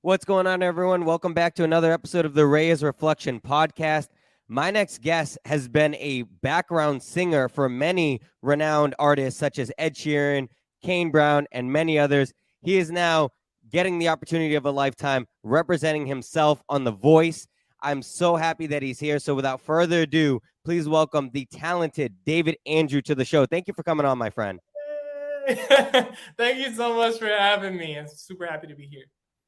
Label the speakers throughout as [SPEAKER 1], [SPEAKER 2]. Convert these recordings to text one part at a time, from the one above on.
[SPEAKER 1] What's going on, everyone? Welcome back to another episode of the Reyes Reflection Podcast. My next guest has been a background singer for many renowned artists such as Ed Sheeran, Kane Brown, and many others. He is now getting the opportunity of a lifetime representing himself on The Voice. I'm so happy that he's here. So without further ado, please welcome the talented David Andrew to the show. Thank you for coming on, my friend.
[SPEAKER 2] Thank you so much for having me. I'm super happy to be here.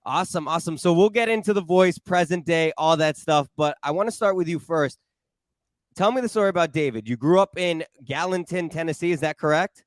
[SPEAKER 1] Awesome. So we'll get into The Voice, present day, all that stuff. But I want to start with you first. Tell me the story about David. You grew up in Gallatin, Tennessee. Is that correct?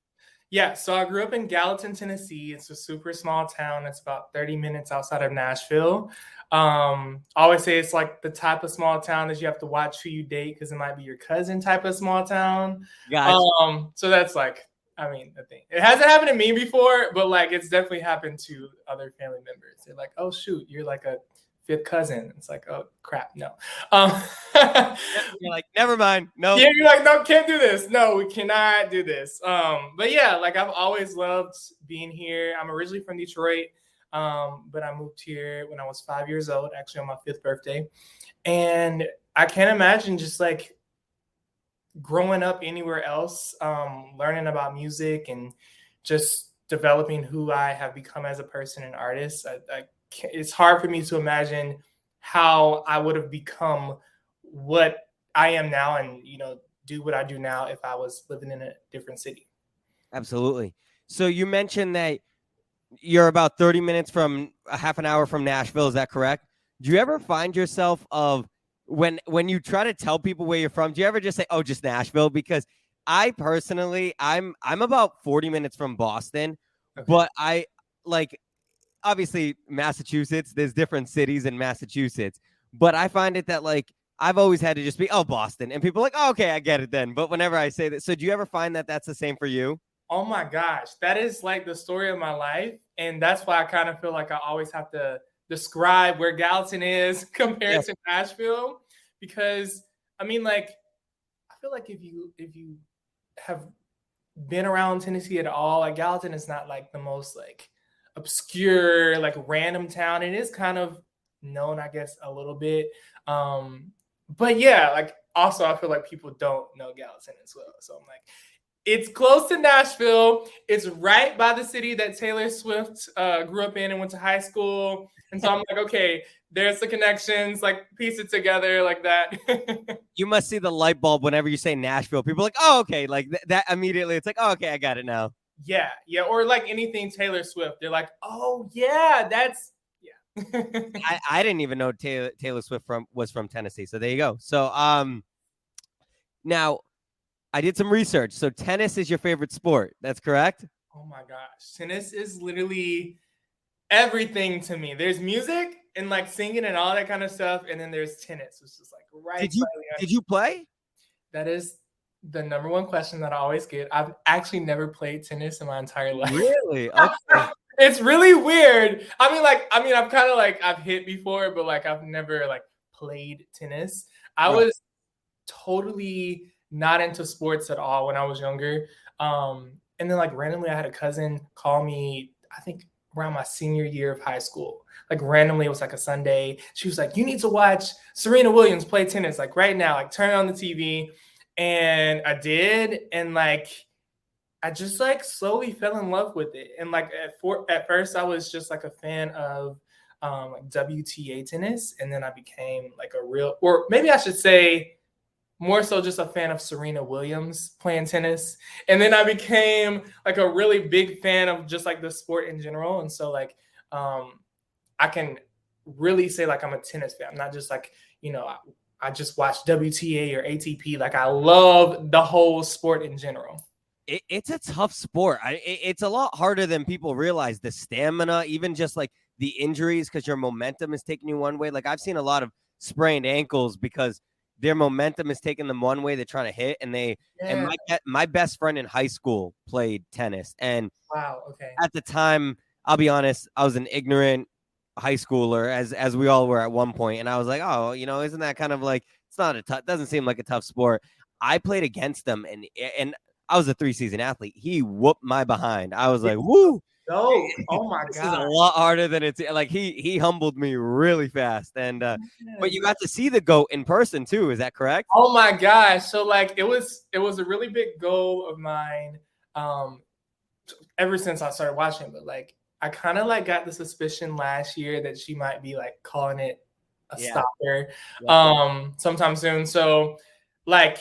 [SPEAKER 2] Yeah, so I grew up in Gallatin, Tennessee. It's a super small town. It's about 30 minutes outside of Nashville. I always say it's like the type of small town that you have to watch who you date because it might be your cousin type of small town.
[SPEAKER 1] Gotcha.
[SPEAKER 2] So that's like, the thing. It hasn't happened to me before, but like it's definitely happened to other family members. They're like, oh, shoot, you're like a fifth cousin. It's like, oh, crap, no.
[SPEAKER 1] You're like, never mind. No.
[SPEAKER 2] Yeah, you're like, no, can't do this. No, we cannot do this. But yeah, like I've always loved being here. I'm originally from Detroit, but I moved here when I was 5 years old, actually on my 5th birthday. And I can't imagine just like growing up anywhere else, learning about music and just developing who I have become as a person and artist. It's hard for me to imagine how I would have become what I am now and, do what I do now if I was living in a different city.
[SPEAKER 1] Absolutely. So you mentioned that you're about 30 minutes from a half an hour from Nashville. Is that correct? Do you ever find yourself when you try to tell people where you're from, do you ever just say, oh, just Nashville? Because I personally, I'm about 40 minutes from Boston, okay. But I like, obviously Massachusetts, there's different cities in Massachusetts, but I find it that like, I've always had to just be, oh, Boston. And people are like, oh, okay, I get it then. But whenever I say that, so do you ever find that that's the same for you?
[SPEAKER 2] Oh my gosh, that is like the story of my life. And that's why I kind of feel like I always have to describe where Gallatin is compared to Nashville, because I feel like if you have been around Tennessee at all, like Gallatin is not like the most like obscure, like random town. It is kind of known, I guess, a little bit. But yeah, like also I feel like people don't know Gallatin as well. So I'm like, it's close to Nashville. It's right by the city that Taylor Swift grew up in and went to high school. And so I'm like, okay, there's the connections, like piece it together like that.
[SPEAKER 1] You must see the light bulb whenever you say Nashville. People are like, oh, okay. Like that immediately. It's like, oh, okay, I got it now.
[SPEAKER 2] Yeah. Or like anything Taylor Swift. They're like, oh, yeah, that's, yeah.
[SPEAKER 1] I didn't even know Taylor Swift was from Tennessee. So there you go. So now I did some research. So tennis is your favorite sport. That's correct?
[SPEAKER 2] Oh, my gosh. Tennis is literally everything to me. There's music and like singing and all that kind of stuff. And then there's tennis. It's just like right.
[SPEAKER 1] Did you play?
[SPEAKER 2] That is the number one question that I always get. I've actually never played tennis in my entire life.
[SPEAKER 1] Really? Okay.
[SPEAKER 2] It's really weird. I've kind of like, I've hit before, but like I've never like played tennis. I was totally not into sports at all when I was younger. And then like randomly I had a cousin call me, I think around my senior year of high school. Like randomly, it was like a Sunday. She was like, you need to watch Serena Williams play tennis, like right now, like turn on the TV. And I did. And like, I just like slowly fell in love with it. And like at first I was just like a fan of like WTA tennis. And then I became like or maybe I should say more so just a fan of Serena Williams playing tennis. And then I became like a really big fan of just like the sport in general. And so like, I can really say like I'm a tennis fan. I'm not just like, I just watch WTA or ATP. Like I love the whole sport in general.
[SPEAKER 1] It's a tough sport. It's a lot harder than people realize. The stamina, even just like the injuries, because your momentum is taking you one way. Like I've seen a lot of sprained ankles because their momentum is taking them one way. They're trying to hit, and my best friend in high school played tennis. And
[SPEAKER 2] wow, okay.
[SPEAKER 1] At the time, I'll be honest, I was an ignorant high schooler, as we all were at one point, and I was like, oh, isn't that kind of like, it's not doesn't seem like a tough sport. I played against them, and I was a 3-season athlete. He whooped my behind. I was like, woo.
[SPEAKER 2] dope. Oh my
[SPEAKER 1] This is a
[SPEAKER 2] God.
[SPEAKER 1] lot harder than it's like. He humbled me really fast, and but
[SPEAKER 2] Yes.
[SPEAKER 1] you got to see the goat in person too. Is that correct?
[SPEAKER 2] Oh my gosh. So like it was a really big goal of mine um ever since I started watching, but like I kind of like got the suspicion last year that she might be like calling it a
[SPEAKER 1] Yeah.
[SPEAKER 2] stopper
[SPEAKER 1] Yep.
[SPEAKER 2] sometime soon. So like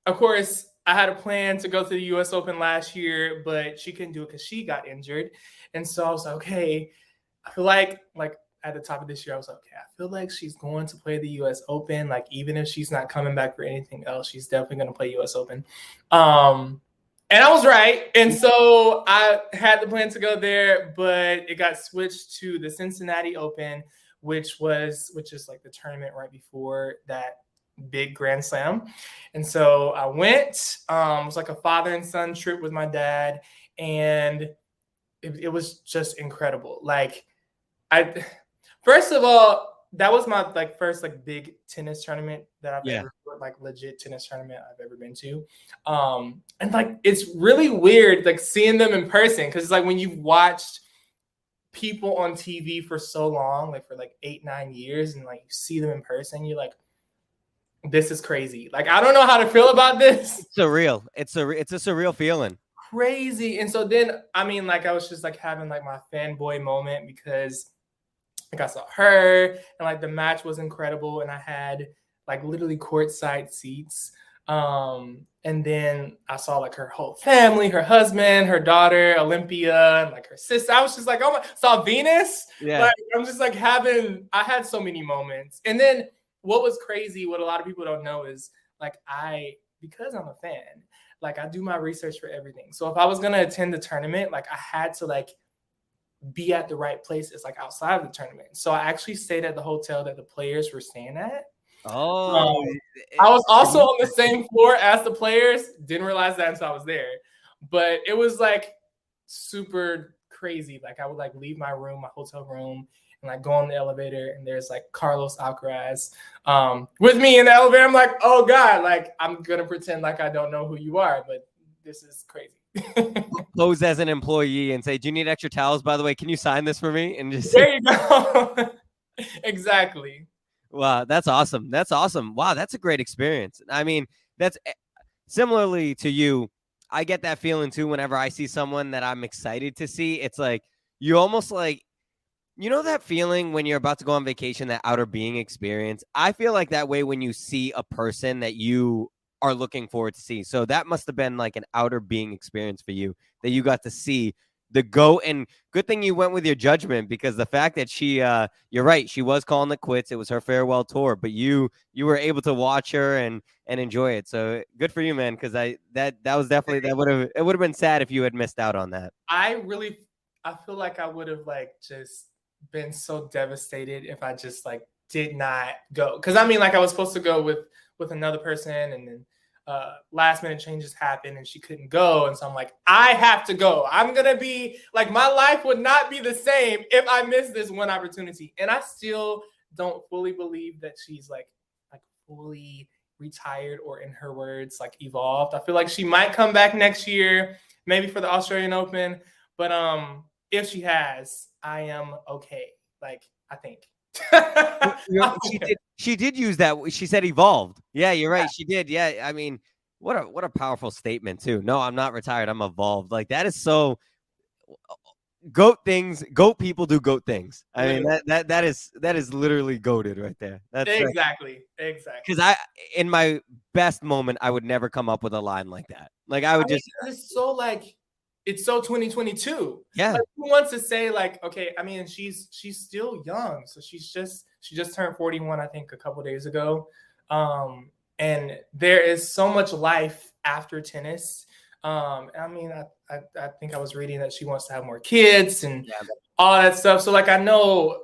[SPEAKER 2] of course I had a plan to go to the US Open last year, but she couldn't do it because she got injured. And so I was like, okay, I feel like at the top of this year, I was like, okay, I feel like she's going to play the US Open. Like, even if she's not coming back for anything else, she's definitely going to play US Open. And I was right. And so I had the plan to go there, but it got switched to the Cincinnati Open, which is like the tournament right before that big Grand Slam. And so I went. It was like a father and son trip with my dad, and it was just incredible. Like I first of all, that was my like first like big tennis tournament that I've
[SPEAKER 1] Yeah.
[SPEAKER 2] ever like legit tennis tournament I've ever been to. And like it's really weird like seeing them in person because it's like when you've watched people on TV for so long, like for like 8-9 years, and like you see them in person, you're like, this is crazy. Like I don't know how to feel about this.
[SPEAKER 1] It's surreal. It's a surreal feeling.
[SPEAKER 2] Crazy. And so then I mean like I was just like having like my fanboy moment because like I saw her and like the match was incredible and I had like literally courtside seats. And then I saw like her whole family, her husband, her daughter, Olympia, and like her sister. I was just like, oh my, saw Venus.
[SPEAKER 1] Yeah.
[SPEAKER 2] Like I'm just like I had so many moments. And then what was crazy, what a lot of people don't know is like because I'm a fan, like I do my research for everything. So if I was gonna attend the tournament, like I had to like be at the right place. It's like outside of the tournament. So I actually stayed at the hotel that the players were staying at.
[SPEAKER 1] Oh,
[SPEAKER 2] I was also on the same floor as the players. Didn't realize that until I was there. But it was like super crazy. Like I would like leave my room, my hotel room, and like go on the elevator, and there's like Carlos Alcaraz with me in the elevator. I'm like, oh God, like I'm gonna pretend like I don't know who you are, but this is crazy.
[SPEAKER 1] Pose as an employee and say, "Do you need extra towels? By the way, can you sign this for me?" And just
[SPEAKER 2] there you go. Exactly.
[SPEAKER 1] wow, that's awesome. That's awesome. Wow, that's a great experience. I mean, that's similarly to you. I get that feeling too whenever I see someone that I'm excited to see. It's like you almost like you know that feeling when you're about to go on vacation, that outer being experience. I feel like that way when you see a person that you are looking forward to see. So that must have been like an outer being experience for you that you got to see the GOAT. And good thing you went with your judgment because the fact that she, you're right, she was calling it quits. It was her farewell tour, but you were able to watch her and enjoy it. So good for you, man. Because that was definitely it would have been sad if you had missed out on that.
[SPEAKER 2] I feel like I would have like just been so devastated if I just like did not go. Because I mean, like I was supposed to go with another person, and then last minute changes happened and she couldn't go. And so I'm like, I have to go. I'm going to be like, my life would not be the same if I miss this one opportunity. And I still don't fully believe that she's like fully retired or, in her words, like evolved. I feel like she might come back next year, maybe for the Australian Open. But if she has, I am okay. Like, I think.
[SPEAKER 1] She did use that. She said evolved. Yeah, you're right. She did. Yeah. I mean, what a powerful statement too. No, I'm not retired. I'm evolved. Like that is so goat things. Goat people do goat things. I mean, that is literally goated right there. That's
[SPEAKER 2] exactly.
[SPEAKER 1] Because in my best moment, I would never come up with a line like that. Like I would
[SPEAKER 2] it's so like, it's so 2022.
[SPEAKER 1] Yeah.
[SPEAKER 2] Like, who wants to say like, okay, I mean, she's still young. So she just turned 41, I think, a couple days ago. And there is so much life after tennis. I mean, I think I was reading that she wants to have more kids and all that stuff. So like, I know,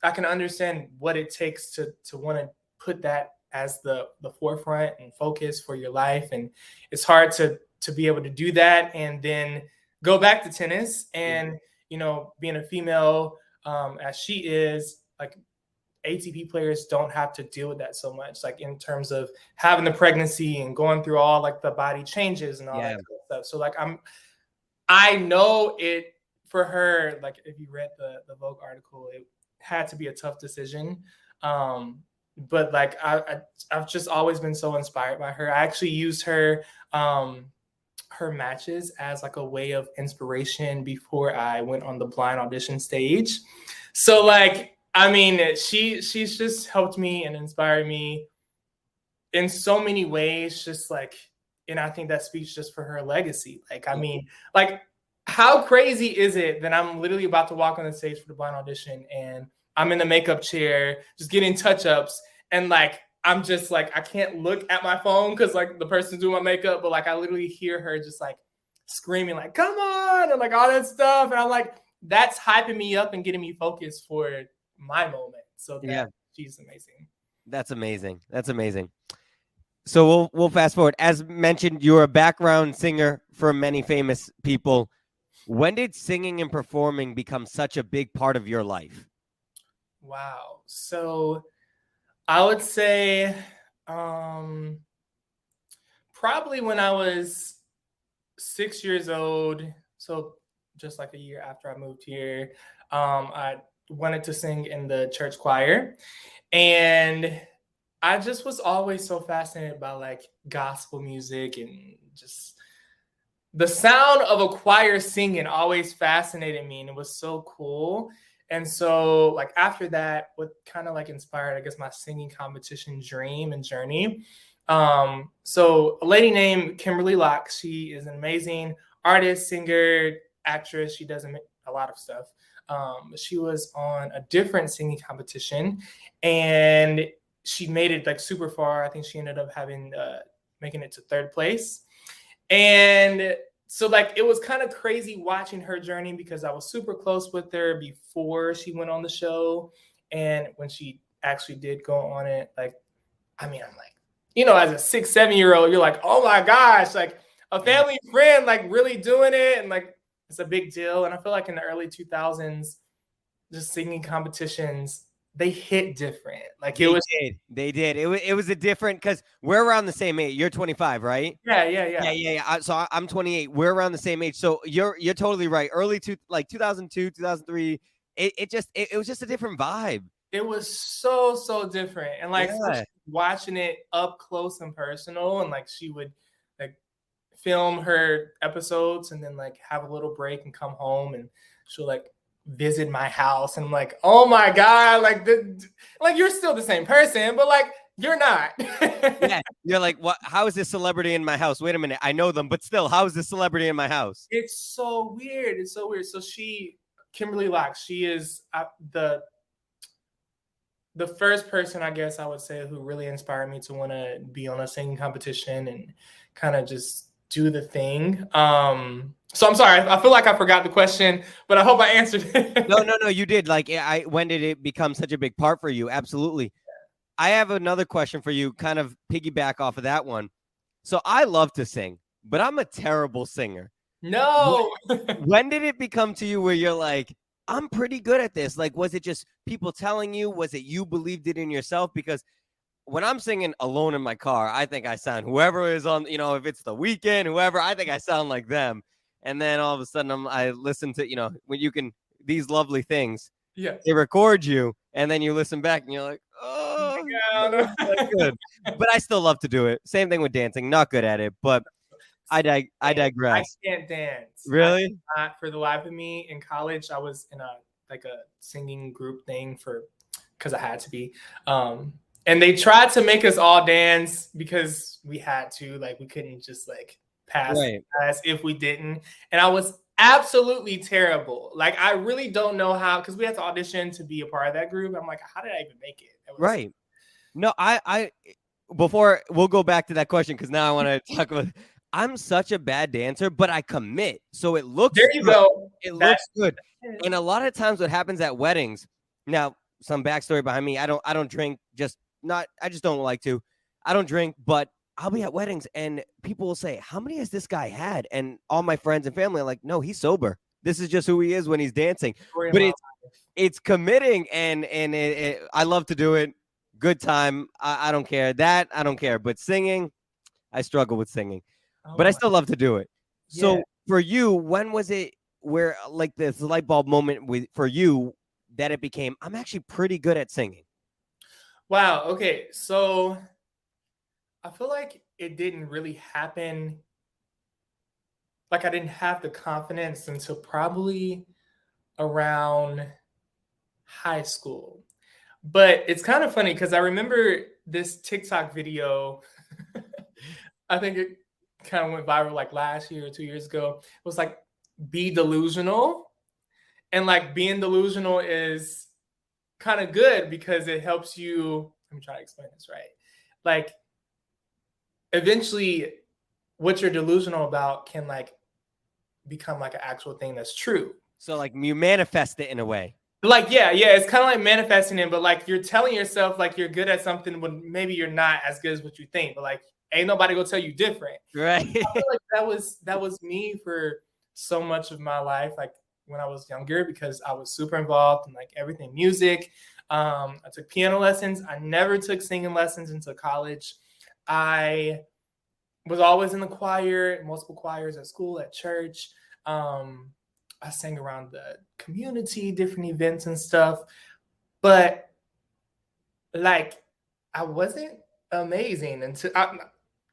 [SPEAKER 2] I can understand what it takes to want to put that as the forefront and focus for your life. And it's hard to be able to do that and then go back to tennis and, being a female as she is, like ATP players don't have to deal with that so much, like in terms of having the pregnancy and going through all like the body changes and all that kind of stuff. So like I know it for her. Like if you read the Vogue article, it had to be a tough decision. But like I've just always been so inspired by her. I actually used her matches as like a way of inspiration before I went on the blind audition stage. So like, I mean, she's just helped me and inspired me in so many ways, just like, and I think that speaks just for her legacy. Like, I mean, like, how crazy is it that I'm literally about to walk on the stage for the blind audition and I'm in the makeup chair, just getting touch-ups, and like, I'm just like, I can't look at my phone because like the person's doing my makeup, but like I literally hear her just like screaming, like, come on, and like all that stuff. And I'm like, that's hyping me up and getting me focused for my moment. So that she's amazing.
[SPEAKER 1] That's amazing. That's amazing. So we'll fast forward. As mentioned, you're a background singer for many famous people. When did singing and performing become such a big part of your life?
[SPEAKER 2] Wow. So I would say probably when I was 6 years old. So just like a year after I moved here, I wanted to sing in the church choir. And I just was always so fascinated by like gospel music, and just the sound of a choir singing always fascinated me, and it was so cool. And so like after that, what kind of like inspired, I guess, my singing competition dream and journey. So a lady named Kimberly Locke, she is an amazing artist, singer, actress. She does a lot of stuff. She was on a different singing competition, and she made it like super far. I think she ended up making it to third place. And so like it was kind of crazy watching her journey because I was super close with her before she went on the show. And when she actually did go on it, like, I mean, I'm like, you know, as a 6, 7-year-old, you're like, oh my gosh, like a family friend, like really doing it. And like, it's a big deal. And I feel like in the early 2000s, just singing competitions, they hit different. Like
[SPEAKER 1] They did. It was a different, because we're around the same age. You're 25, right?
[SPEAKER 2] Yeah.
[SPEAKER 1] So I'm 28. We're around the same age. So you're totally right. Early 2002, 2003. It was just a different vibe.
[SPEAKER 2] It was so different. And like watching it up close and personal, and like she would like film her episodes and then like have a little break and come home, and she'll like visit my house, and I'm like, oh my god, like you're still the same person, but like you're not.
[SPEAKER 1] Yeah, you're like, what? How is this celebrity in my house? Wait a minute, I know them, but still, how is this celebrity in my house?
[SPEAKER 2] It's so weird. It's so weird. So Kimberly Locke, she is the first person, I guess I would say, who really inspired me to want to be on a singing competition and kind of just do the thing. So I'm sorry, I feel like I forgot the question, but I hope I answered it.
[SPEAKER 1] No, you did. Like, when did it become such a big part for you? Absolutely. I have another question for you, kind of piggyback off of that one. So I love to sing, but I'm a terrible singer.
[SPEAKER 2] No.
[SPEAKER 1] When did it become to you where you're like, I'm pretty good at this? Like, was it just people telling you? Was it you believed it in yourself? Because when I'm singing alone in my car, I think I sound, whoever is on, you know, if it's The Weeknd, whoever, I think I sound like them. And then all of a sudden I listen to, you know, when you can, these lovely things, they record you, and then you listen back and you're like, oh, that's good. But I still love to do it. Same thing with dancing. Not good at it, but I digress.
[SPEAKER 2] I can't dance.
[SPEAKER 1] Really?
[SPEAKER 2] Not for the life of me. In college, I was in a singing group thing because I had to be. And they tried to make us all dance because we had to. Like, we couldn't just like pass as if we didn't. And I was absolutely terrible. Like, I really don't know how, because we had to audition to be a part of that group. I'm like, how did I even make it?
[SPEAKER 1] No, I before we'll go back to that question, because now I want to talk about. I'm such a bad dancer, but I commit. So it looks
[SPEAKER 2] there you
[SPEAKER 1] good.
[SPEAKER 2] go.
[SPEAKER 1] Looks good. And a lot of times what happens at weddings, now some backstory behind me, I don't drink, I just don't like to. I don't drink, but I'll be at weddings and people will say, how many has this guy had? And all my friends and family are like, no, he's sober. This is just who he is when he's dancing. But it's committing, and I love to do it. Good time. I don't care. I don't care. But singing, I struggle with singing. But I still love to do it. So for you, when was it where like this light bulb moment for you that it became, I'm actually pretty good at singing?
[SPEAKER 2] Wow. Okay. So I feel like it didn't really happen. Like I didn't have the confidence until probably around high school. But it's kind of funny because I remember this TikTok video. I think it kind of went viral like last year or 2 years ago. It was like, be delusional. And like being delusional is kind of good because it helps you. Let me try to explain this right. Like eventually what you're delusional about can like become like an actual thing that's true.
[SPEAKER 1] So like you manifest it in a way.
[SPEAKER 2] Like, yeah, it's kind of like manifesting it, but like you're telling yourself like you're good at something when maybe you're not as good as what you think, but like ain't nobody gonna tell you different.
[SPEAKER 1] Right.
[SPEAKER 2] I feel like that was me for so much of my life, like when I was younger, because I was super involved in like everything music. I took piano lessons. I never took singing lessons until college. I was always in the choir, multiple choirs at school, at church. I sang around the community, different events and stuff. But like, I wasn't amazing until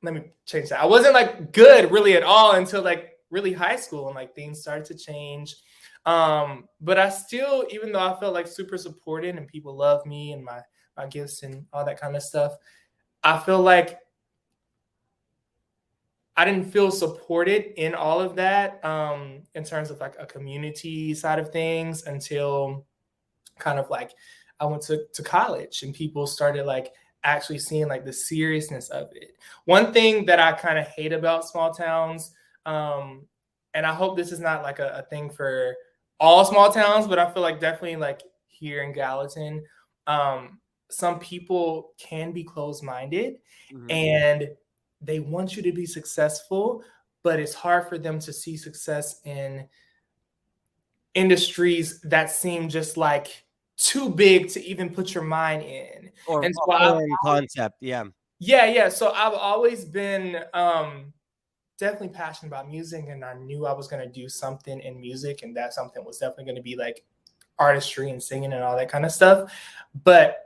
[SPEAKER 2] let me change that. I wasn't like good really at all until like really high school, and like things started to change. But I still, even though I felt like super supported and people love me and my gifts and all that kind of stuff, I feel like I didn't feel supported in all of that in terms of like a community side of things until kind of like I went to college and people started like actually seeing like the seriousness of it. One thing that I kind of hate about small towns, and I hope this is not like a thing for all small towns, but I feel like definitely like here in Gallatin, some people can be closed-minded and they want you to be successful, but it's hard for them to see success in industries that seem just like too big to even put your mind in.
[SPEAKER 1] Or
[SPEAKER 2] And so
[SPEAKER 1] concept, yeah.
[SPEAKER 2] Yeah. So I've always been definitely passionate about music, and I knew I was going to do something in music, and that something was definitely going to be like artistry and singing and all that kind of stuff. But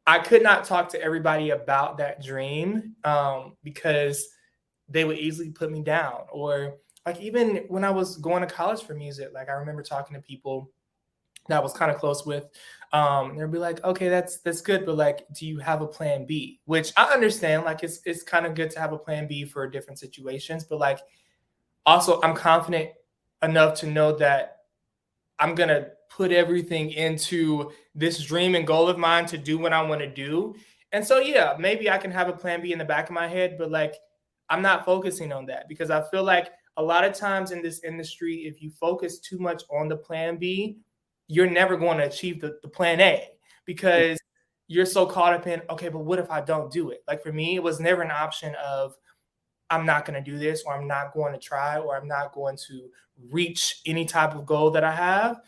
[SPEAKER 2] I could not talk to everybody about that dream because they would easily put me down. Or like even when I was going to college for music, like I remember talking to people that I was kind of close with. They'd be like, okay, that's good, but like, do you have a plan B? Which I understand, like it's kind of good to have a plan B for different situations, but like also I'm confident enough to know that I'm gonna put everything into this dream and goal of mine to do what I want to do. And so yeah, maybe I can have a plan B in the back of my head, but like I'm not focusing on that because I feel like a lot of times in this industry, if you focus too much on the plan B, you're never going to achieve the plan A because you're so caught up in, okay, but what if I don't do it? Like for me, it was never an option of I'm not going to do this, or I'm not going to try, or I'm not going to reach any type of goal that I have.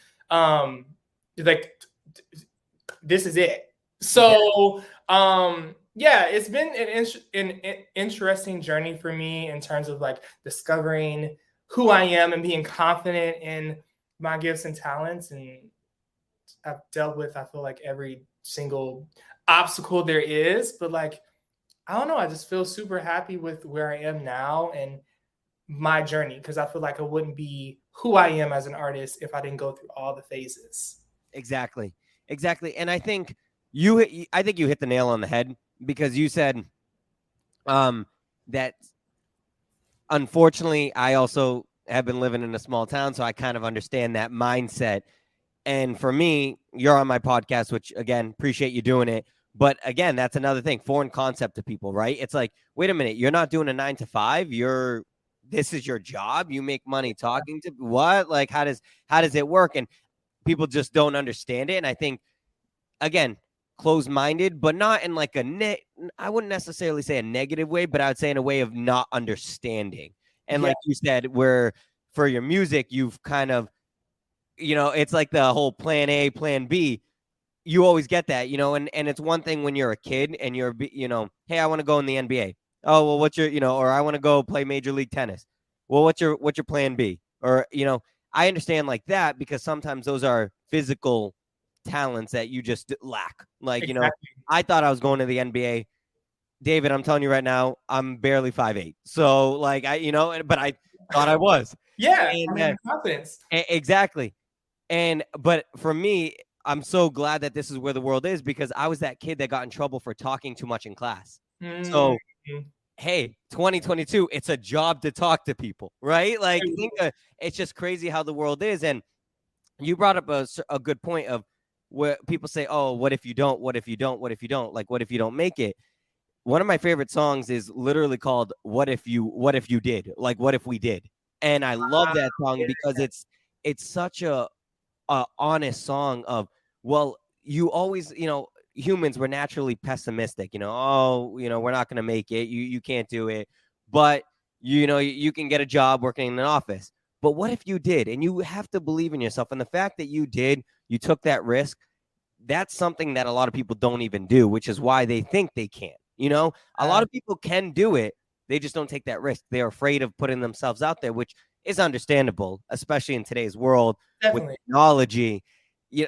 [SPEAKER 2] Like this is it. So yeah, it's been an interesting journey for me in terms of like discovering who I am and being confident in my gifts and talents. And I've dealt with, I feel like every single obstacle there is, but like, I don't know, I just feel super happy with where I am now and my journey, because I feel like I wouldn't be who I am as an artist if I didn't go through all the phases.
[SPEAKER 1] Exactly. And I think you hit the nail on the head because you said that unfortunately I also have been living in a small town, so I kind of understand that mindset. And for me, you're on my podcast, which again, appreciate you doing it. But again, that's another thing, foreign concept to people, right? It's like, wait a minute, you're not doing a 9 to 5. This is your job. You make money talking to what? Like, how does it work? And people just don't understand it. And I think, again, closed-minded, but not in like I wouldn't necessarily say a negative way, but I would say in a way of not understanding. And like you said, where for your music, you've kind of, it's like the whole plan A, plan B. You always get that, and it's one thing when you're a kid and you're, hey, I want to go in the NBA. Oh, well, what's your, or I want to go play Major League Tennis. well, what's your plan B? Or, I understand like that because sometimes those are physical talents that you just lack. Like,
[SPEAKER 2] Exactly.
[SPEAKER 1] I thought I was going to the NBA. David, I'm telling you right now, I'm barely 5'8". So like but I thought I was.
[SPEAKER 2] Yeah, I
[SPEAKER 1] And
[SPEAKER 2] mean, confidence.
[SPEAKER 1] exactly. But for me, I'm so glad that this is where the world is because I was that kid that got in trouble for talking too much in class. So,
[SPEAKER 2] Mm-hmm.
[SPEAKER 1] hey, 2022, it's a job to talk to people, right? Like, it's just crazy how the world is. And you brought up a good point of where people say, oh, what if you don't? What if you don't? What if you don't? Like, what if you don't make it? One of my favorite songs is literally called what if you did? Like, what if we did? And I love that song because it's such a honest song of, well, you always, humans were naturally pessimistic, we're not going to make it. You can't do it. But, you can get a job working in an office. But what if you did? And you have to believe in yourself. And the fact that you took that risk, that's something that a lot of people don't even do, which is why they think they can't. A lot of people can do it. They just don't take that risk. They're afraid of putting themselves out there, which is understandable, especially in today's world.
[SPEAKER 2] Definitely.
[SPEAKER 1] With technology,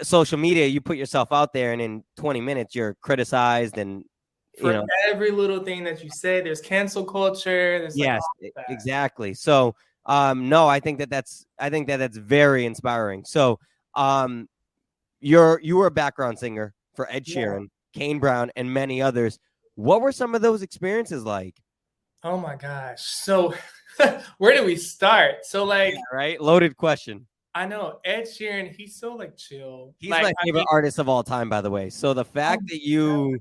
[SPEAKER 1] social media, you put yourself out there and in 20 minutes you're criticized and
[SPEAKER 2] for every little thing that you say, there's cancel culture. There's
[SPEAKER 1] yes, exactly. So no, I think that's very inspiring. So you were a background singer for Ed Sheeran, Kane Brown, and many others. What were some of those experiences like?
[SPEAKER 2] Oh my gosh. So where do we start? So
[SPEAKER 1] right, loaded question.
[SPEAKER 2] I know Ed Sheeran, he's so chill.
[SPEAKER 1] He's my favorite artist of all time, by the way. So the fact that you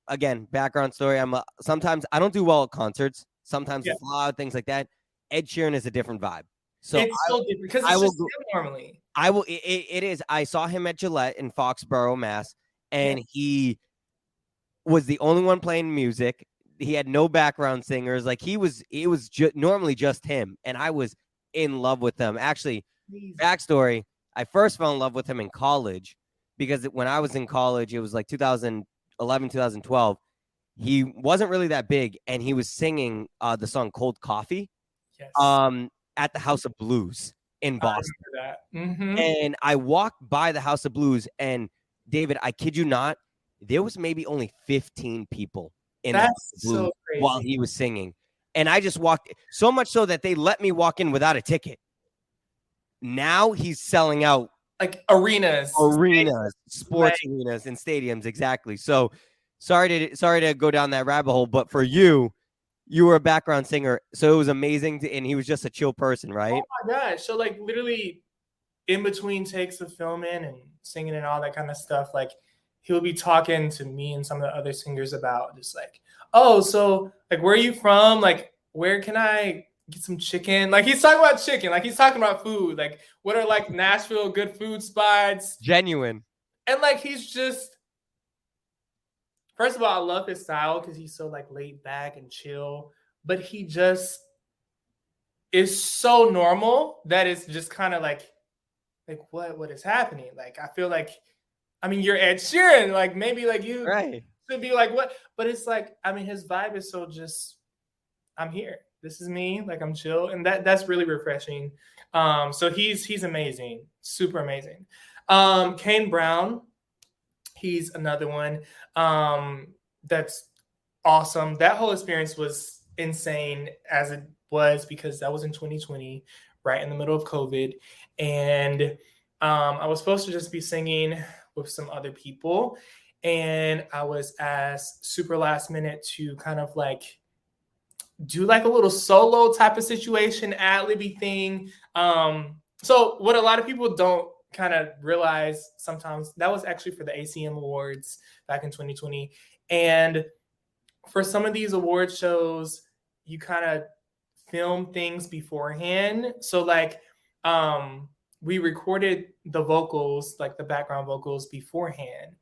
[SPEAKER 1] again, background story. Sometimes I don't do well at concerts. Sometimes it's loud, things like that. Ed Sheeran is a different vibe. So
[SPEAKER 2] it's so different because it's just him normally.
[SPEAKER 1] It is. I saw him at Gillette in Foxborough, Mass, and he was the only one playing music. He had no background singers. Like it was normally just him, and I was in love with him. Actually, backstory: I first fell in love with him in college because when I was in college, it was like 2011, 2012. He wasn't really that big, and he was singing the song "Cold Coffee" at the House of Blues in Boston. And I walked by the House of Blues, and David, I kid you not, there was maybe only 15 people in the House of Blues while he was singing. And I just walked, so much so that they let me walk in without a ticket. Now he's selling out
[SPEAKER 2] arenas,
[SPEAKER 1] sports arenas and stadiums. Exactly. So sorry to go down that rabbit hole, but for you were a background singer, so it was amazing. And he was just a chill person, right?
[SPEAKER 2] Oh my gosh. So literally in between takes of filming and singing and all that kind of stuff, he'll be talking to me and some of the other singers about just oh, so where are you from? Where can I get some chicken? He's talking about chicken. He's talking about food. What are Nashville good food spots?
[SPEAKER 1] Genuine.
[SPEAKER 2] And he's just, first of all, I love his style because he's so laid back and chill. But he just is so normal that it's just kind of what is happening? I feel you're Ed Sheeran. Maybe you should be what? But it's his vibe is so just, I'm here. This is me. I'm chill. And that's really refreshing. So he's amazing. Super amazing. Kane Brown, he's another one. That's awesome. That whole experience was insane as it was because that was in 2020, right in the middle of COVID. And I was supposed to just be singing with some other people. And I was asked super last minute to kind of do a little solo type of situation, ad-libby thing. So what a lot of people don't kind of realize sometimes, that was actually for the ACM Awards back in 2020. And for some of these award shows, you kind of film things beforehand. So we recorded the vocals, the background vocals beforehand.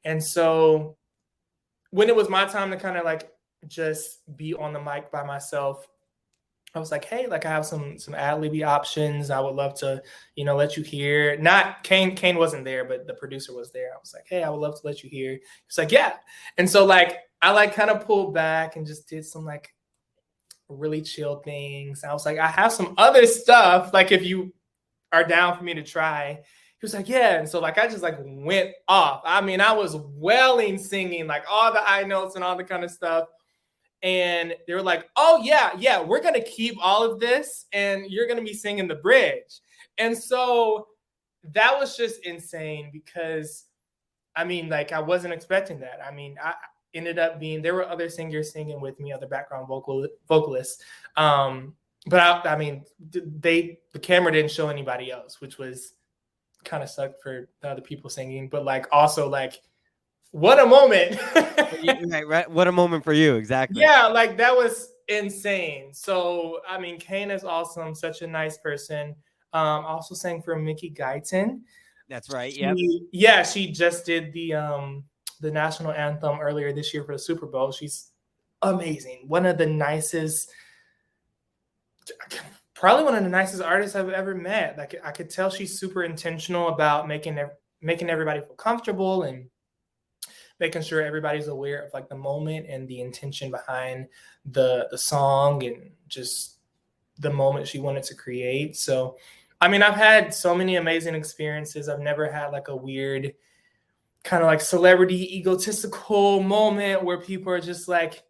[SPEAKER 2] And so when it was my time to kind of just be on the mic by myself, I was hey, I have some ad-libby options. I would love to, let you hear. Not Kane wasn't there, but the producer was there. I was hey, I would love to let you hear. He's yeah. And so I kind of pulled back and just did some really chill things. I was like, I have some other stuff. Like, if you are down for me to try. He was like, yeah. And so like, I just like went off. I mean, I was wailing, singing like all the high notes and all the kind of stuff. And they were like, oh yeah, we're going to keep all of this and you're going to be singing the bridge. And so that was just insane because, I mean, like, I wasn't expecting that. I mean, I ended up there were other singers singing with me, other background vocalists. But I mean, the camera didn't show anybody else, which was kind of sucked for the other people singing. But like, also like, what a moment!
[SPEAKER 1] right. What a moment for you, exactly.
[SPEAKER 2] Yeah, like that was insane. So I mean, Kane is awesome, such a nice person. Also sang for Mickey Guyton.
[SPEAKER 1] That's right.
[SPEAKER 2] Yeah, she just did the national anthem earlier this year for the Super Bowl. She's amazing. One of the nicest. Probably one of the nicest artists I've ever met. Like, I could tell she's super intentional about making everybody feel comfortable and making sure everybody's aware of like the moment and the intention behind the song and just the moment she wanted to create. So, I mean, I've had so many amazing experiences. I've never had like a weird kind of like celebrity egotistical moment where people are just like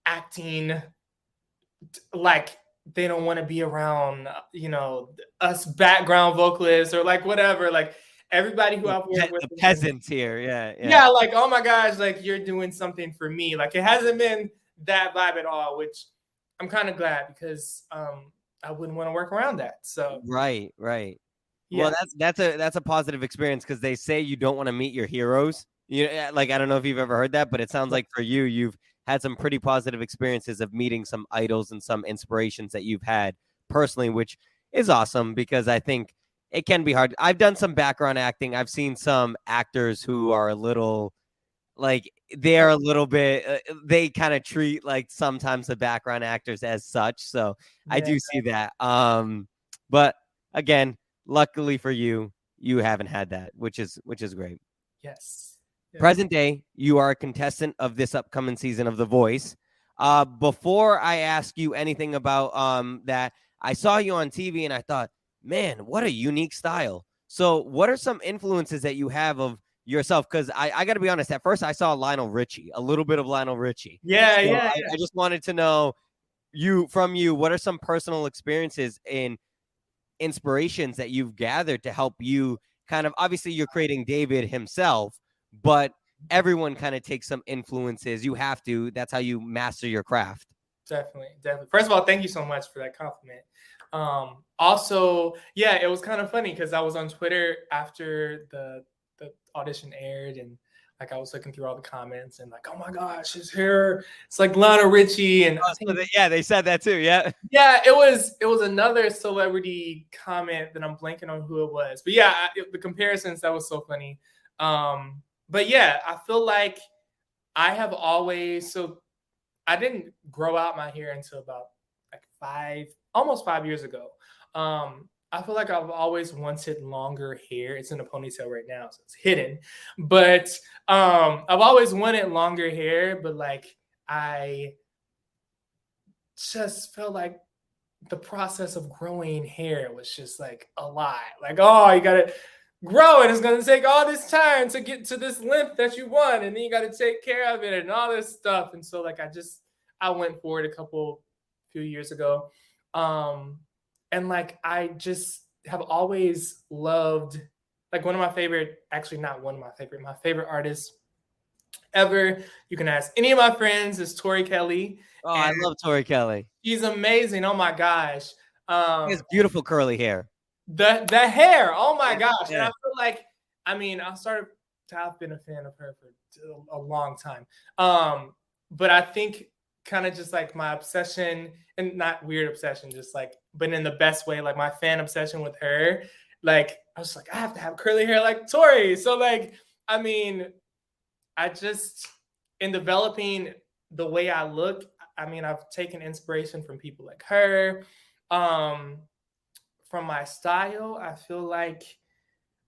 [SPEAKER 2] acting like they don't want to be around, us background vocalists or like whatever. Like, everybody who I've worked with,
[SPEAKER 1] the peasants here,
[SPEAKER 2] yeah, like, oh my gosh, like, you're doing something for me. Like, it hasn't been that vibe at all, which I'm kind of glad because I wouldn't want to work around that. So
[SPEAKER 1] right. Yeah. Well, that's a positive experience because they say you don't want to meet your heroes. Like, I don't know if you've ever heard that, but it sounds like for you've had some pretty positive experiences of meeting some idols and some inspirations that you've had personally, which is awesome because I think it can be hard. I've done some background acting. I've seen some actors who are a little like they're a little bit they kind of treat like sometimes the background actors as such. So I do see that. But again, luckily for you, you haven't had that, which is great.
[SPEAKER 2] Yes.
[SPEAKER 1] Present day, you are a contestant of this upcoming season of The Voice. Before I ask you anything about that, I saw you on TV and I thought, man, what a unique style. So what are some influences that you have of yourself? Because I got to be honest, at first I saw a little bit of Lionel Richie.
[SPEAKER 2] Yeah,
[SPEAKER 1] so
[SPEAKER 2] yeah.
[SPEAKER 1] I just wanted to know from you, what are some personal experiences and inspirations that you've gathered to help you kind of, obviously you're creating David himself, but everyone kind of takes some influences. You have to. That's how you master your craft.
[SPEAKER 2] Definitely. First of all, thank you so much for that compliment. Also, yeah, it was kind of funny because I was on Twitter after the audition aired and like I was looking through all the comments and like, oh my gosh, his hair, it's like Lionel Richie. And
[SPEAKER 1] they said that too. Yeah,
[SPEAKER 2] it was another celebrity comment that I'm blanking on who it was, but yeah, the comparisons, that was so funny. But yeah, I feel like I have always, so I didn't grow out my hair until about like almost 5 years ago. I feel like I've always wanted longer hair. It's in a ponytail right now, so it's hidden. But I've always wanted longer hair, but like I just felt like the process of growing hair was just like a lot. Like, oh, you gotta grow it. It's gonna take all this time to get to this length that you want, and then you gotta take care of it and all this stuff. And so like I went for it few years ago. And like I just have always loved, like my favorite artists ever, you can ask any of my friends, is Tori Kelly.
[SPEAKER 1] Oh, I love Tori Kelly.
[SPEAKER 2] She's amazing. Oh my gosh.
[SPEAKER 1] She has beautiful curly hair.
[SPEAKER 2] The hair. Oh my gosh. Yeah. And I feel like, I mean, I've been a fan of her for a long time. But I think kind of just like my obsession, and not weird obsession, just like, but in the best way, like my fan obsession with her, like I was like, I have to have curly hair like Tori. So like, I mean, I just, in developing the way I look, I mean, I've taken inspiration from people like her. From my style, I feel like,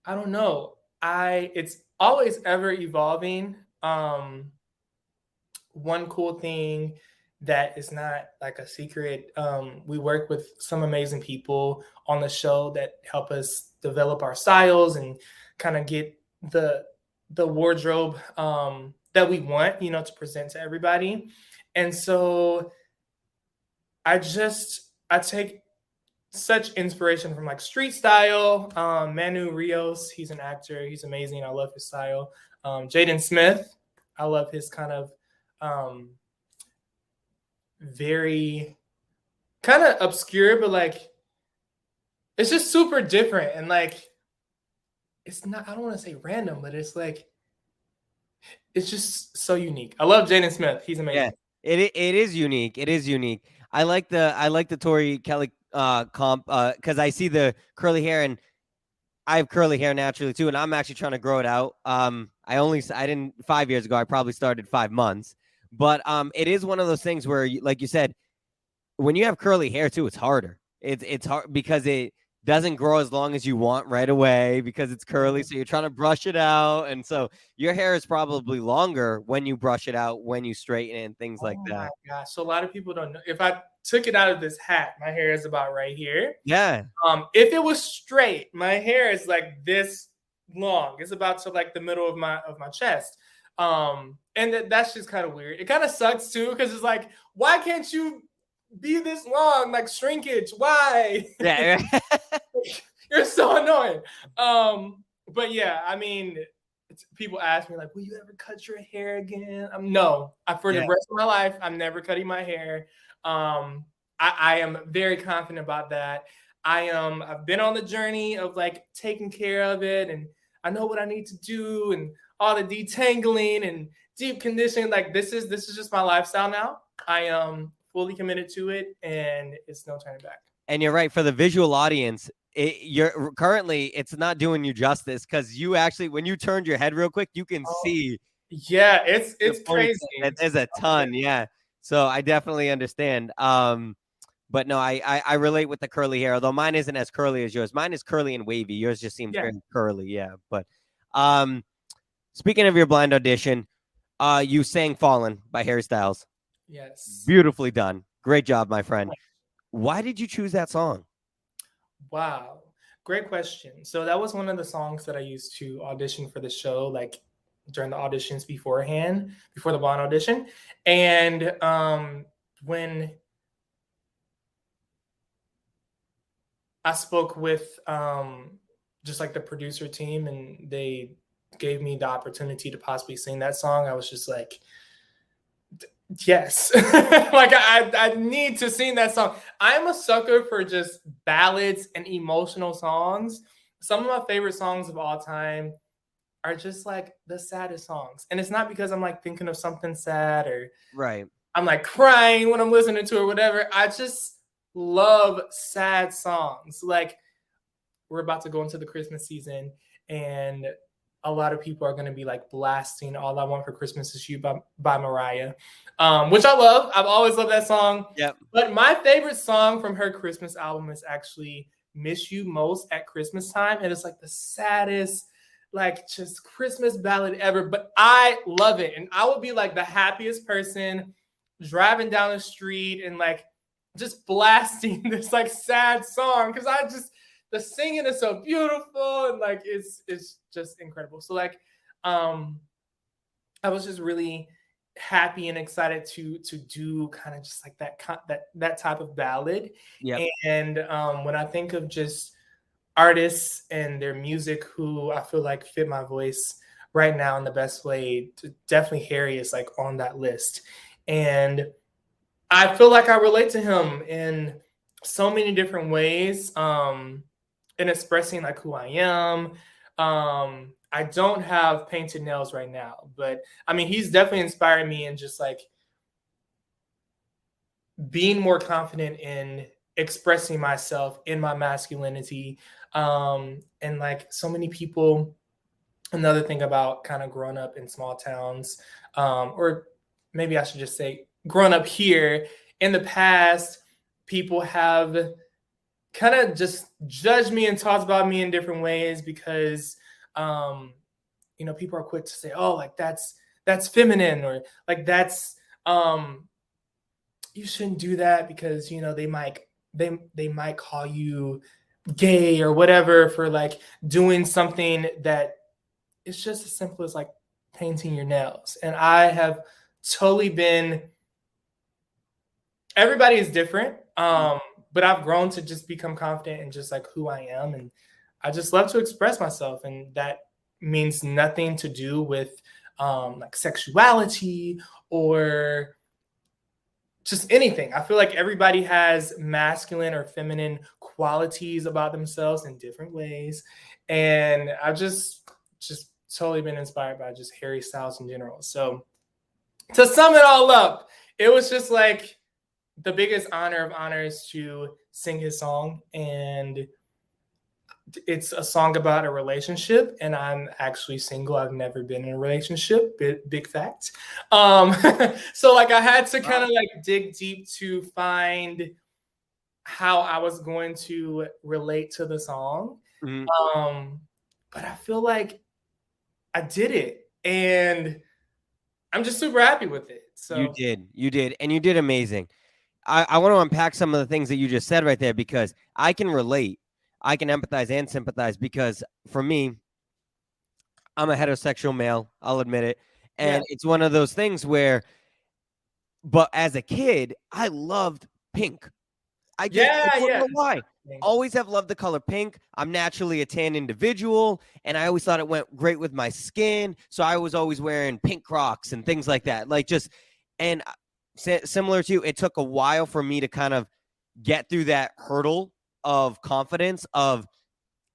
[SPEAKER 2] I don't know, it's always ever evolving. One cool thing that is not like a secret. We work with some amazing people on the show that help us develop our styles and kind of get the wardrobe that we want, to present to everybody. And so I take such inspiration from like street style. Manu Rios, he's an actor. He's amazing. I love his style. Jaden Smith, I love his kind of very kind of obscure, but like it's just super different. And like it's not, I don't want to say random, but it's like it's just so unique. I love Jaden Smith. He's amazing.
[SPEAKER 1] Yeah, it is unique. It is unique. I like the Tori Kelly comp because I see the curly hair, and I have curly hair naturally too, and I'm actually trying to grow it out. I didn't 5 years ago. I probably started 5 months, but it is one of those things where, like you said, when you have curly hair too, it's harder. It's hard because it doesn't grow as long as you want right away because it's curly. So you're trying to brush it out, and so your hair is probably longer when you brush it out, when you straighten it, and things like that.
[SPEAKER 2] Oh my gosh! So a lot of people don't know. If I took it out of this hat, my hair is about right here.
[SPEAKER 1] Yeah.
[SPEAKER 2] If it was straight, my hair is like this long. It's about to like the middle of my chest. And that's just kind of weird. It kind of sucks too because it's like, why can't you be this long? Like shrinkage, why?
[SPEAKER 1] Yeah.
[SPEAKER 2] You're so annoying. But yeah, I mean, people ask me like, will you ever cut your hair again? No. For the rest of my life, I'm never cutting my hair. I am very confident about that. I've been on the journey of like taking care of it, and I know what I need to do, and all the detangling and deep conditioning. Like this is just my lifestyle now. I am fully committed to it, and it's no turning back.
[SPEAKER 1] And you're right, for the visual audience, it's not doing you justice because you actually, when you turned your head real quick, you can see.
[SPEAKER 2] Yeah, it's crazy.
[SPEAKER 1] There's a ton. Yeah. So I definitely understand. But no, I relate with the curly hair, although mine isn't as curly as yours. Mine is curly and wavy. Yours just seems very curly. Yeah. But speaking of your blind audition, you sang Fallen by Harry Styles.
[SPEAKER 2] Yes.
[SPEAKER 1] Beautifully done. Great job, my friend. Why did you choose that song?
[SPEAKER 2] Wow. Great question. So that was one of the songs that I used to audition for the show, like during the auditions before the blind audition. And when I spoke with just like the producer team and they gave me the opportunity to possibly sing that song, I was just like, yes. Like I need to sing that song. I'm a sucker for just ballads and emotional songs. Some of my favorite songs of all time are just like the saddest songs. And it's not because I'm like thinking of something sad or I'm like crying when I'm listening to it or whatever. I just love sad songs. Like we're about to go into the Christmas season, and a lot of people are going to be like blasting All I Want for Christmas Is You by Mariah, which I love. I've always loved that song.
[SPEAKER 1] Yep.
[SPEAKER 2] But my favorite song from her Christmas album is actually Miss You Most at Christmas Time. And it's like the saddest, like just Christmas ballad ever. But I love it. And I would be like the happiest person driving down the street and like just blasting this like sad song because the singing is so beautiful and like it's just incredible. So like I was just really happy and excited to do kind of just like that type of ballad.
[SPEAKER 1] Yeah.
[SPEAKER 2] And when I think of just artists and their music who I feel like fit my voice right now in the best way, definitely Harry is like on that list. And I feel like I relate to him in so many different ways. In expressing like who I am. I don't have painted nails right now, but I mean, he's definitely inspired me in just like being more confident in expressing myself in my masculinity. And like so many people, another thing about kind of growing up in small towns, or maybe I should just say growing up here in the past, people have kind of just judge me and talk about me in different ways because, people are quick to say, oh, like that's feminine or like that's you shouldn't do that because they might call you gay or whatever for like doing something that it's just as simple as like painting your nails. And I have totally been, everybody is different. But I've grown to just become confident in just like who I am. And I just love to express myself. And that means nothing to do with like sexuality or just anything. I feel like everybody has masculine or feminine qualities about themselves in different ways. And I've just totally been inspired by just Harry Styles in general. So to sum it all up, it was just like the biggest honor of honors to sing his song. And it's a song about a relationship, and I'm actually single. I've never been in a relationship. Big fact. So like I had to kind of like dig deep to find how I was going to relate to the song. But I feel like I did it, and I'm just super happy with it. So
[SPEAKER 1] you did, and you did amazing. I want to unpack some of the things that you just said right there because I can relate. I can empathize and sympathize because for me, I'm a heterosexual male. I'll admit it. And it's one of those things where, but as a kid, I loved pink. I don't know why. Always have loved the color pink. I'm naturally a tan individual, and I always thought it went great with my skin. So I was always wearing pink Crocs and things like that. Like just, and similar to you, it took a while for me to kind of get through that hurdle of confidence of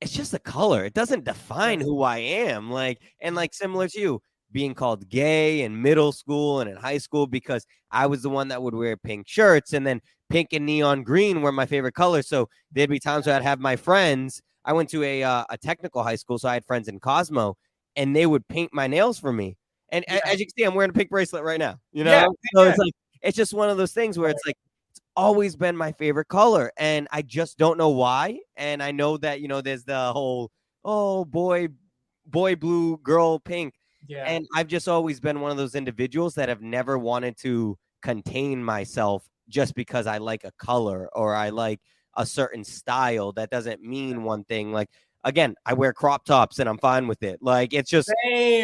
[SPEAKER 1] it's just a color. It doesn't define who I am. Like, and like similar to you, being called gay in middle school and in high school because I was the one that would wear pink shirts, and then pink and neon green were my favorite colors. So there'd be times where I'd have my friends. I went to a technical high school, so I had friends in Cosmo, and they would paint my nails for me. And as you can see, I'm wearing a pink bracelet right now. You know, so it's like it's just one of those things where it's like it's always been my favorite color, and I just don't know why. And I know that there's the whole boy blue, girl pink.
[SPEAKER 2] Yeah.
[SPEAKER 1] And I've just always been one of those individuals that have never wanted to contain myself just because I like a color or I like a certain style. That doesn't mean one thing. Like, again, I wear crop tops and I'm fine with it. Like, it's just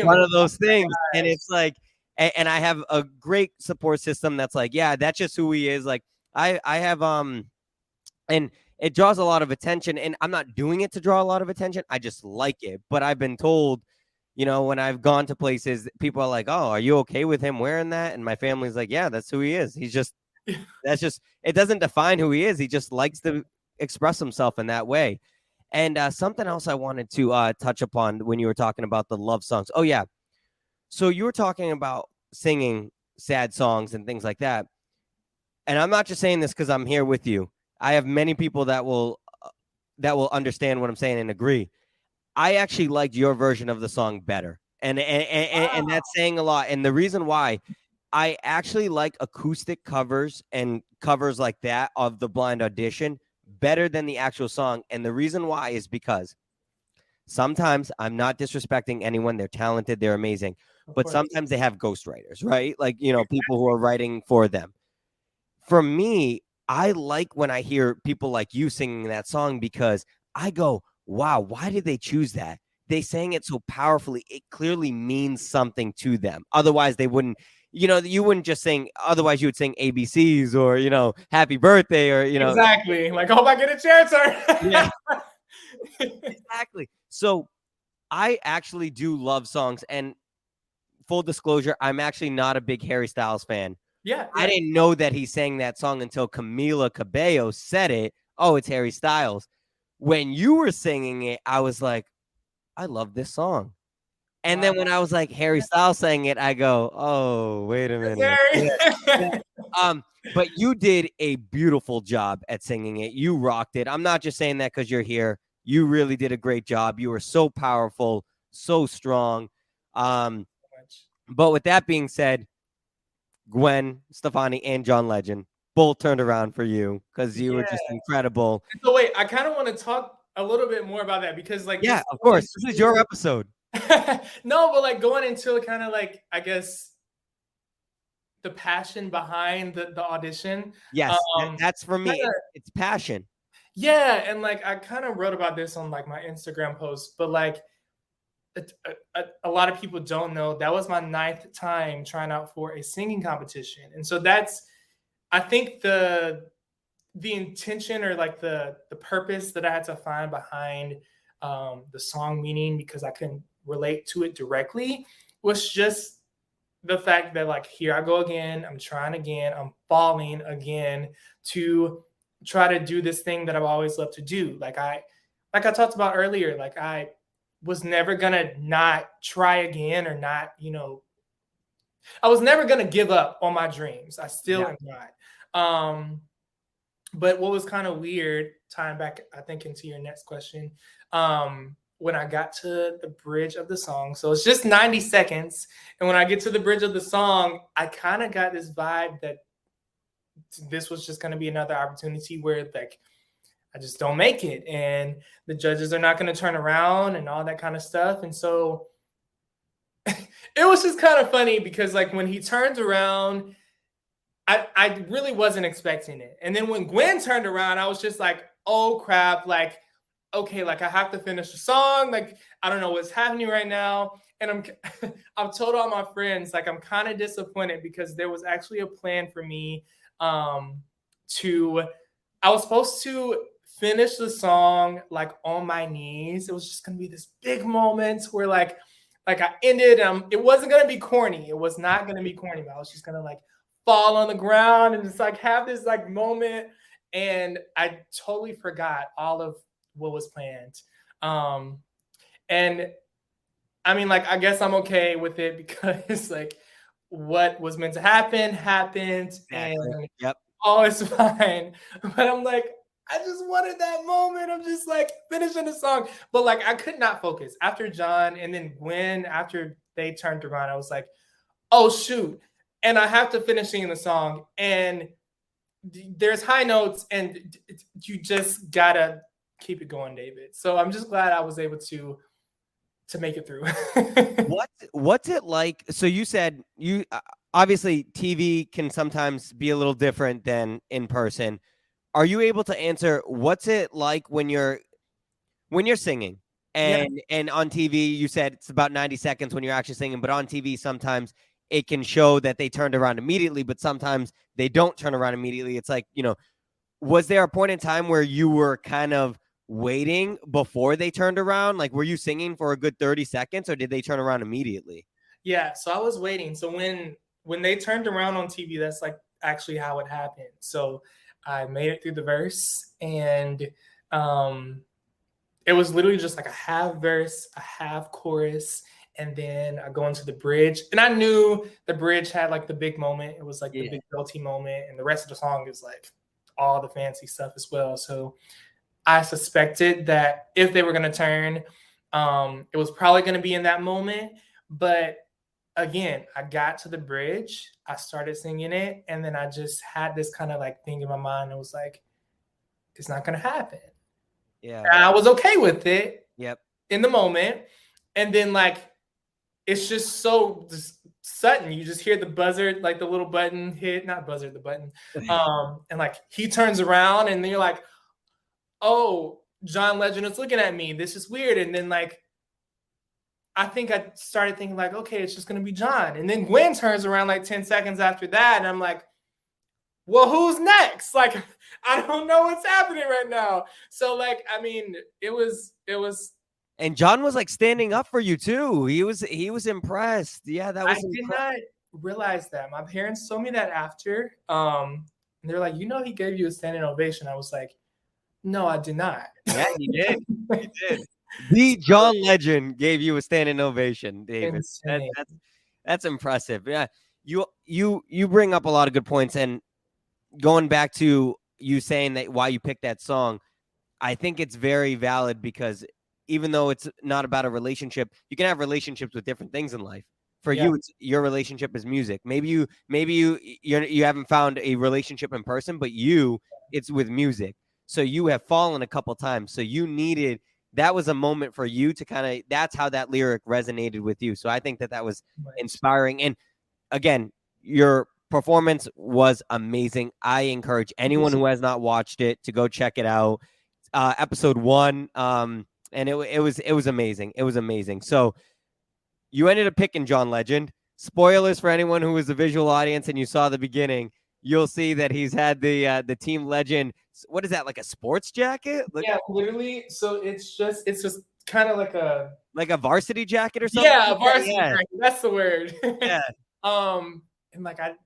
[SPEAKER 1] one of those things. And it's like, and I have a great support system that's like, yeah, that's just who he is. Like, I have, and it draws a lot of attention, and I'm not doing it to draw a lot of attention. I just like it. But I've been told, when I've gone to places, people are like, oh, are you okay with him wearing that? And my family's like, yeah, that's who he is. He's just, it doesn't define who he is. He just likes to express himself in that way. And something else I wanted to touch upon when you were talking about the love songs. Oh, yeah. So you were talking about singing sad songs and things like that. And I'm not just saying this because I'm here with you. I have many people that will understand what I'm saying and agree. I actually liked your version of the song better. And that's saying a lot. And the reason why, I actually like acoustic covers and covers like that of the blind audition better than the actual song. And the reason why is because sometimes, I'm not disrespecting anyone. They're talented. They're amazing. But sometimes they have ghostwriters, right? Like, people who are writing for them. For me, I like when I hear people like you singing that song because I go, wow, why did they choose that? They sang it so powerfully. It clearly means something to them. Otherwise, they wouldn't, you wouldn't just sing. Otherwise, you would sing ABCs or, happy birthday or,
[SPEAKER 2] Exactly. Like, hope I get a chance.
[SPEAKER 1] Yeah. Exactly. So I actually do love songs. And full disclosure, I'm actually not a big Harry Styles fan.
[SPEAKER 2] Yeah.
[SPEAKER 1] I didn't know that he sang that song until Camila Cabello said it. Oh, it's Harry Styles. When you were singing it, I was like, I love this song. And then when I was like, Harry Styles sang it, I go, oh, wait a minute. But you did a beautiful job at singing it. You rocked it. I'm not just saying that because you're here. You really did a great job. You were so powerful, so strong. But with that being said, Gwen Stefani and John Legend both turned around for you because you were just incredible.
[SPEAKER 2] So wait, I kind of want to talk a little bit more about that because like,
[SPEAKER 1] yeah, of course, this is your episode.
[SPEAKER 2] No, but like going into kind of like, I guess the passion behind the audition.
[SPEAKER 1] Yes, that's for me.
[SPEAKER 2] Kinda,
[SPEAKER 1] It's passion.
[SPEAKER 2] yeah, and like I kind of wrote about this on like my Instagram post, but like a lot of people don't know that was my 9th time trying out for a singing competition, and so that's, I think, the intention, or like the purpose that I had to find behind the song meaning, because I couldn't relate to it directly, was just the fact that like, here I go again, I'm trying again, I'm falling again to try to do this thing that I've always loved to do. Like I talked about earlier, like I was never gonna not try again, or not, I was never gonna give up on my dreams. I still am not. But what was kind of weird, tying back, I think, into your next question, when I got to the bridge of the song, so it's just 90 seconds. And when I get to the bridge of the song, I kind of got this vibe that this was just going to be another opportunity where like I just don't make it, and the judges are not going to turn around and all that kind of stuff. And so it was just kind of funny, because like when he turned around, I really wasn't expecting it. And then when Gwen turned around, I was just like, oh crap, like, okay, like I have to finish the song. Like, I don't know what's happening right now. And I've told all my friends, like, I'm kind of disappointed, because there was actually a plan for me I was supposed to finish the song like on my knees. It was just gonna be this big moment where like I ended, it wasn't gonna be corny. It was not gonna be corny, but I was just gonna like fall on the ground and just like have this like moment. And I totally forgot all of what was planned. And I mean, like, I guess I'm okay with it, because like what was meant to happen happened.
[SPEAKER 1] Exactly.
[SPEAKER 2] And all is fine. But I'm like, I just wanted that moment of just like finishing the song. But like I could not focus after John and then Gwen, after they turned around, I was like, oh shoot. And I have to finish singing the song, and there's high notes, and you just gotta keep it going, David. So I'm just glad I was able to make it through.
[SPEAKER 1] What's it like? So you said you obviously TV can sometimes be a little different than in person. Are you able to answer what's it like when you're singing and on TV? You said it's about 90 seconds when you're actually singing, but on TV sometimes it can show that they turned around immediately, but sometimes they don't turn around immediately. It's like, was there a point in time where you were kind of waiting before they turned around? Like, were you singing for a good 30 seconds, or did they turn around immediately?
[SPEAKER 2] Yeah, so I was waiting. So when they turned around on TV, that's like actually how it happened. So I made it through the verse, and it was literally just like a half verse, a half chorus, and then I go into the bridge. And I knew the bridge had like the big moment. It was like the big belty moment, and the rest of the song is like all the fancy stuff as well. So I suspected that if they were going to turn, it was probably going to be in that moment. But again, I got to the bridge, I started singing it, and then I just had this kind of like thing in my mind. It was like, it's not going to happen.
[SPEAKER 1] Yeah.
[SPEAKER 2] And I was okay with it.
[SPEAKER 1] Yep.
[SPEAKER 2] In the moment. And then like, it's just so just sudden. You just hear the buzzer, like the little button hit, not buzzer, the button. And like he turns around, and then you're like, oh, John Legend is looking at me. This is weird. And then like, I think I started thinking like, okay, it's just going to be John. And then Gwen turns around like 10 seconds after that. And I'm like, well, who's next? Like, I don't know what's happening right now. So like, I mean, it was.
[SPEAKER 1] And John was like standing up for you too. He was impressed. Yeah, that was.
[SPEAKER 2] I did not realize that. My parents told me that after. And they're like, he gave you a standing ovation. I was like, no, I did not.
[SPEAKER 1] Yeah, he did. He did. The John Legend gave you a standing ovation, David. That's impressive. Yeah, you bring up a lot of good points, and going back to you saying that why you picked that song, I think it's very valid, because even though it's not about a relationship, you can have relationships with different things in life. For you, it's your relationship is music. Maybe you haven't found a relationship in person, but it's with music. So you have fallen a couple times. So that was a moment for you to that's how that lyric resonated with you. So I think that was inspiring. And again, your performance was amazing. I encourage anyone who has not watched it to go check it out. Episode 1, and it was amazing. It was amazing. So you ended up picking John Legend. Spoilers for anyone who was a visual audience and you saw the beginning. You'll see that he's had the Team Legend. What is that, like a sports jacket?
[SPEAKER 2] Yeah, literally. So it's just kind of like
[SPEAKER 1] a varsity jacket or something.
[SPEAKER 2] Yeah, a varsity jacket. That's the word.
[SPEAKER 1] Yeah.
[SPEAKER 2] And like of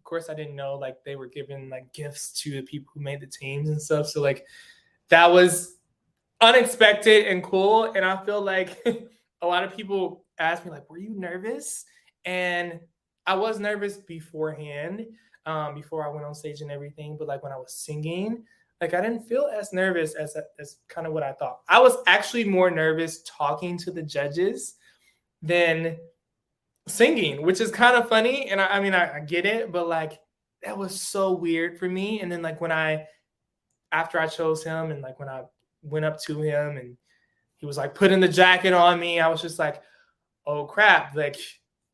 [SPEAKER 2] course I didn't know like they were giving like gifts to the people who made the teams and stuff. So like that was unexpected and cool. And I feel like a lot of people asked me like, were you nervous? And I was nervous beforehand, before I went on stage and everything. But like when I was singing, like I didn't feel as nervous as kind of what I thought. I was actually more nervous talking to the judges than singing, which is kind of funny. And I mean, I get it, but like that was so weird for me. And then like after I chose him and like when I went up to him and he was like putting the jacket on me, I was just like, oh crap, like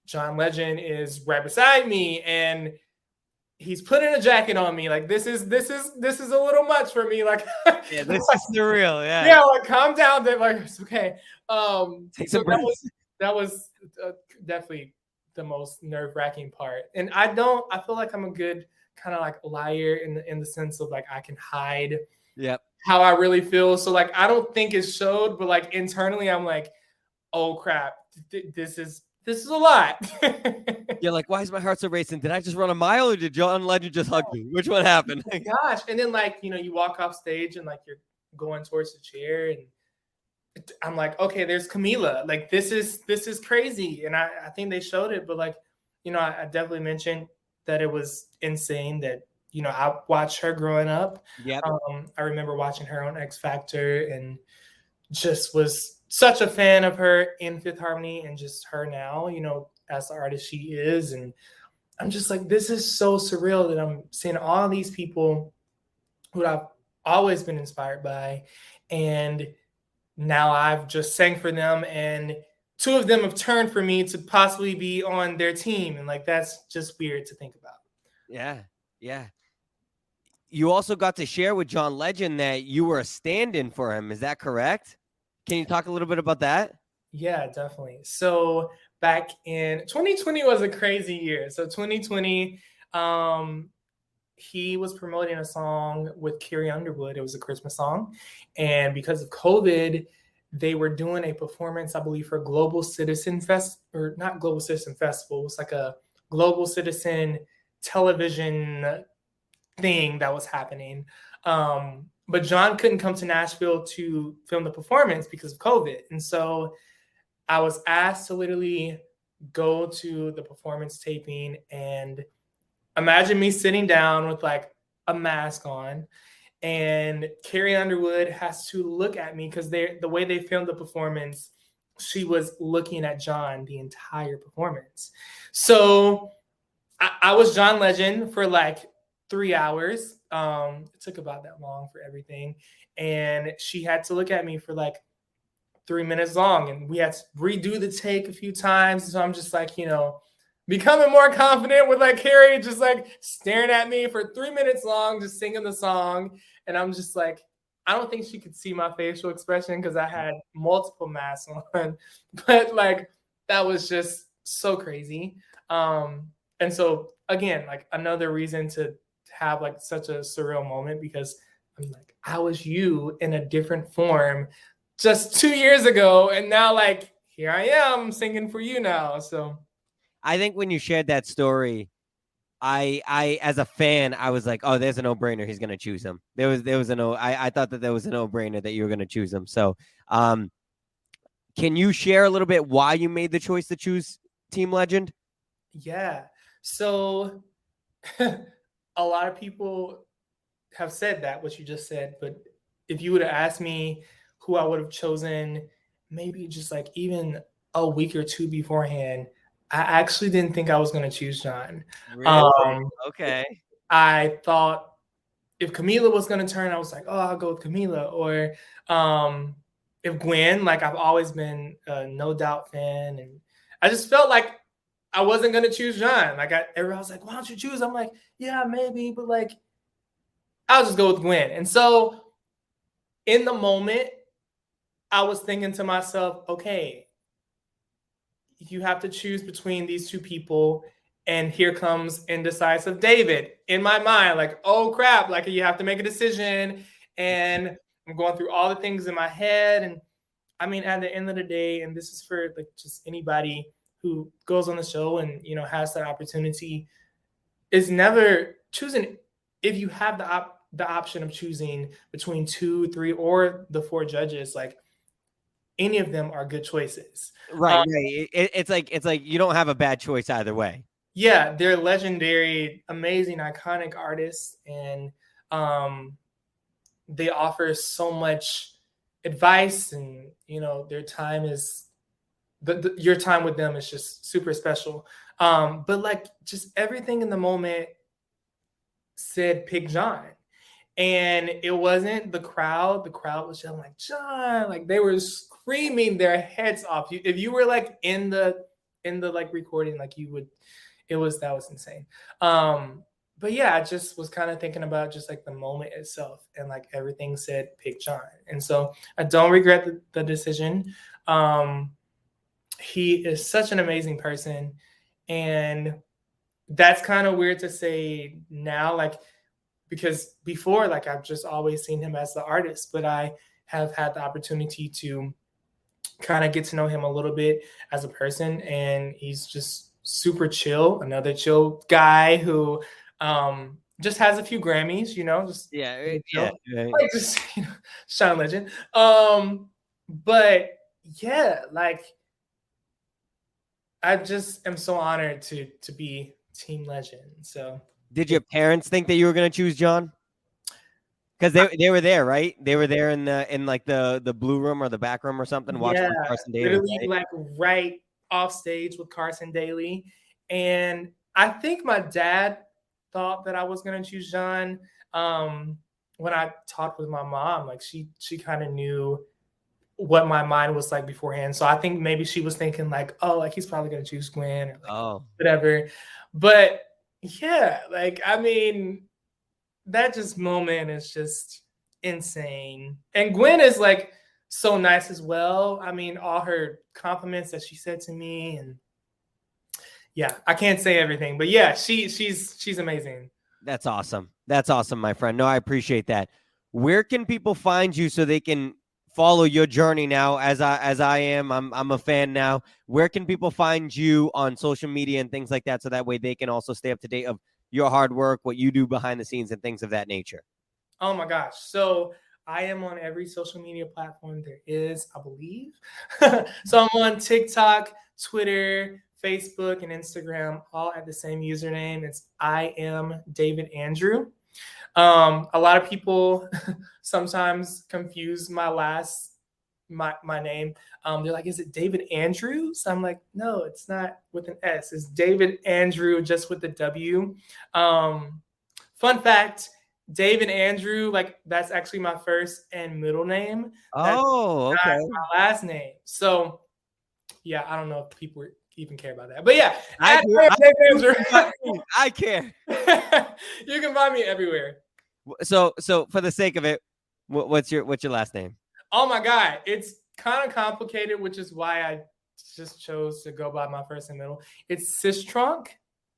[SPEAKER 2] John Legend is right beside me and he's putting a jacket on me. Like this is a little much for me. Like
[SPEAKER 1] yeah, this is surreal. Yeah.
[SPEAKER 2] Yeah, like calm down. Like it's okay.
[SPEAKER 1] Take some breaths.
[SPEAKER 2] That was definitely the most nerve-wracking part. And I feel like I'm a good kind of like liar in the sense of like I can hide how I really feel. So like I don't think it showed, but like internally I'm like, oh crap, this is a lot.
[SPEAKER 1] You're like, why is my heart so racing? Did I just run a mile or did John Legend just hug me? Which one happened?
[SPEAKER 2] Oh my gosh. And then like, you walk off stage and like you're going towards the chair and I'm like, okay, there's Camila. Like this is crazy. And I think they showed it, but like, I definitely mentioned that it was insane that, I watched her growing up.
[SPEAKER 1] Yep.
[SPEAKER 2] I remember watching her on X Factor and just was such a fan of her in Fifth Harmony and just her now, as the artist she is. And I'm just like, this is so surreal that I'm seeing all these people who I've always been inspired by. And now I've just sang for them and 2 of them have turned for me to possibly be on their team. And like, that's just weird to think about.
[SPEAKER 1] Yeah. Yeah. You also got to share with John Legend that you were a stand-in for him. Is that correct? Can you talk a little bit about that?
[SPEAKER 2] Yeah, definitely. So back in 2020 was a crazy year. So 2020, he was promoting a song with Carrie Underwood. It was a Christmas song. And because of COVID, they were doing a performance, I believe, for Global Citizen Fest, or not Global Citizen Festival. It was like a Global Citizen television thing that was happening. But John couldn't come to Nashville to film the performance because of COVID. And so I was asked to literally go to the performance taping and imagine me sitting down with like a mask on and Carrie Underwood has to look at me because the way they filmed the performance, she was looking at John the entire performance. So I was John Legend for like 3 hours. It took about that long for everything. And she had to look at me for like 3 minutes long. And we had to redo the take a few times. So I'm just like, becoming more confident with like Carrie just like staring at me for 3 minutes long, just singing the song. And I'm just like, I don't think she could see my facial expression because I had multiple masks on. But like, that was just so crazy. And so again, like another reason to have like such a surreal moment because I'm like, I was you in a different form just 2 years ago. And now like, here I am singing for you now. So
[SPEAKER 1] I think when you shared that story, I as a fan, I was like, oh, there's a no-brainer. He's going to choose him. There was a no, I thought that there was a no-brainer that you were going to choose him. So can you share a little bit why you made the choice to choose Team Legend?
[SPEAKER 2] Yeah. So a lot of people have said that, what you just said, but if you would have asked me who I would have chosen, maybe just like even a week or 2 beforehand, I actually didn't think I was going to choose John.
[SPEAKER 1] Really? Okay.
[SPEAKER 2] I thought if Camila was going to turn, I was like, oh, I'll go with Camila. Or if Gwen, like I've always been a No Doubt fan. And I just felt like I wasn't gonna choose John. Like everyone was like, why don't you choose? I'm like, yeah, maybe, but like, I'll just go with Gwen. And so in the moment, I was thinking to myself, okay, you have to choose between these two people. And here comes indecisive David in my mind, like, oh crap, like you have to make a decision. And I'm going through all the things in my head. And I mean, at the end of the day, and this is for like just anybody who goes on the show and, you know, has that opportunity, is never choosing. If you have the option of choosing between 2, 3, or the 4 judges, like any of them are good choices.
[SPEAKER 1] Right. It's like you don't have a bad choice either way.
[SPEAKER 2] Yeah, they're legendary, amazing, iconic artists, and they offer so much advice, and you know their time is your time with them is just super special. But like just everything in the moment said pick John. And it wasn't the crowd. The crowd was yelling like John, like they were screaming their heads off. If you were like in the like recording, like you would, that was insane. But yeah, I just was kind of thinking about just like the moment itself, and like everything said pick John. And so I don't regret the decision. He is such an amazing person, and that's kind of weird to say now, like, because before, like, I've just always seen him as the artist, but I have had the opportunity to kind of get to know him a little bit as a person, and he's just super chill, another chill guy who just has a few Grammys, you know, just
[SPEAKER 1] Yeah.
[SPEAKER 2] like just, you know, Sean Legend. But yeah, like I just am so honored to be Team Legend. So
[SPEAKER 1] did your parents think that you were going to choose John? Because they were there, right? They were there in like the blue room or the back room or something, watching Carson Daly.
[SPEAKER 2] Literally, right? Like right off stage with Carson Daly. And I think my dad thought that I was going to choose John. When I talked with my mom, like she kind of knew what my mind was like beforehand. So I think maybe she was thinking like, oh, like he's probably going to choose Gwen or like whatever. But yeah, like, I mean, that just moment is just insane. And Gwen is like so nice as well. I mean, all her compliments that she said to me, and yeah, I can't say everything, but yeah, she's amazing.
[SPEAKER 1] That's awesome. That's awesome, my friend. No, I appreciate that. Where can people find you so they can follow your journey now? As I am, I'm a fan now. Where can people find you on social media and things like that, so that way they can also stay up to date of your hard work, what you do behind the scenes, and things of that nature?
[SPEAKER 2] Oh my gosh. So I am on every social media platform there is, I believe. So I'm on TikTok, Twitter, Facebook, and Instagram, all at the same username. It's I am David Andrew. A lot of people sometimes confuse my name. They're like, is it David Andrews? I'm like, no, it's not with an S. It's David Andrew, just with the W. Fun fact, David Andrew, like that's actually my first and middle name. That's
[SPEAKER 1] okay.
[SPEAKER 2] my last name. So yeah, I don't know if people even care about that. But yeah,
[SPEAKER 1] I care.
[SPEAKER 2] You can find me everywhere.
[SPEAKER 1] So for the sake of it, what's your last name?
[SPEAKER 2] Oh my God, it's kind of complicated, which is why I just chose to go by my first and middle. It's Sistrunk.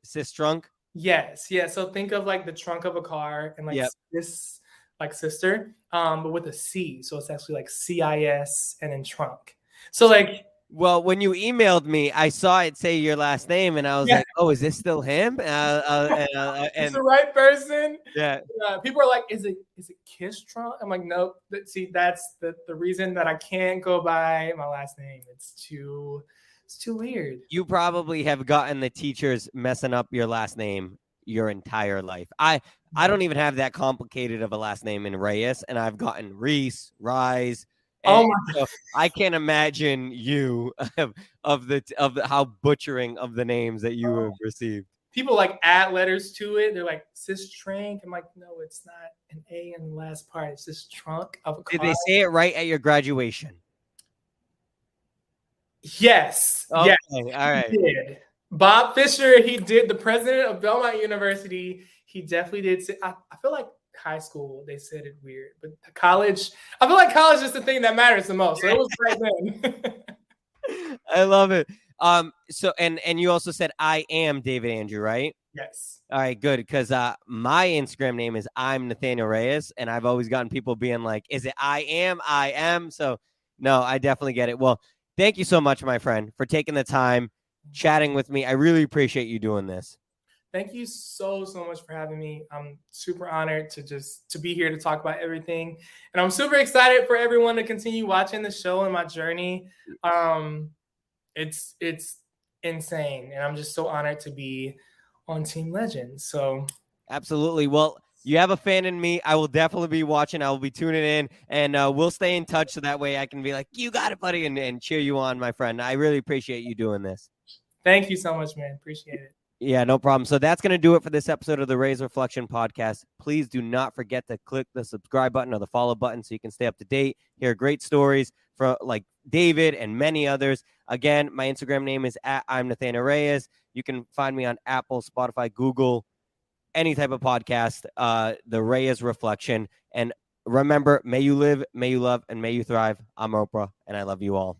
[SPEAKER 1] Sistrunk?
[SPEAKER 2] Yes, yeah. So think of like the trunk of a car, and like sis, like sister, but with a C. So it's actually like CIS and then trunk. So like,
[SPEAKER 1] well, when you emailed me, I saw it say your last name, and I was like, "Oh, is this still him?" And
[SPEAKER 2] it's the right person.
[SPEAKER 1] Yeah.
[SPEAKER 2] People are like, "Is it Kiss Trunk?" I'm like, "Nope." See, that's the reason that I can't go by my last name. It's too weird.
[SPEAKER 1] You probably have gotten the teachers messing up your last name your entire life. I don't even have that complicated of a last name in Reyes, and I've gotten Reyes.
[SPEAKER 2] Oh my
[SPEAKER 1] God. I can't imagine you of how butchering of the names that you have received.
[SPEAKER 2] People like add letters to it. They're like Sistrunk. I'm like, no, it's not an A in the last part. It's this trunk of a car.
[SPEAKER 1] Did they say it right at your graduation?
[SPEAKER 2] Yes.
[SPEAKER 1] Okay.
[SPEAKER 2] Yes.
[SPEAKER 1] All right.
[SPEAKER 2] Did. Bob Fisher, he did the president of Belmont University. He definitely did. I feel like high school, they said it weird, but college, I feel like college is the thing that matters the most. So it was right then.
[SPEAKER 1] I love it. So and you also said I am David Andrew, right?
[SPEAKER 2] Yes.
[SPEAKER 1] All right, good. Because my Instagram name is I'm Nathanael Reyes, and I've always gotten people being like, "Is it I am? I am." So no, I definitely get it. Well, thank you so much, my friend, for taking the time chatting with me. I really appreciate you doing this.
[SPEAKER 2] Thank you so much for having me. I'm super honored to be here to talk about everything, and I'm super excited for everyone to continue watching the show and my journey. It's insane, and I'm just so honored to be on Team Legend. So
[SPEAKER 1] absolutely. Well, you have a fan in me. I will definitely be watching. I will be tuning in, and we'll stay in touch so that way I can be like, "You got it, buddy," and cheer you on, my friend. I really appreciate you doing this.
[SPEAKER 2] Thank you so much, man. Appreciate it.
[SPEAKER 1] Yeah, no problem. So that's going to do it for this episode of the Reyes Reflection Podcast. Please do not forget to click the subscribe button or the follow button so you can stay up to date, hear great stories from like David and many others. Again, my Instagram name is I'm Nathanael Reyes. You can find me on Apple, Spotify, Google, any type of podcast, the Reyes Reflection. And remember, may you live, may you love, and may you thrive. I'm Oprah, and I love you all.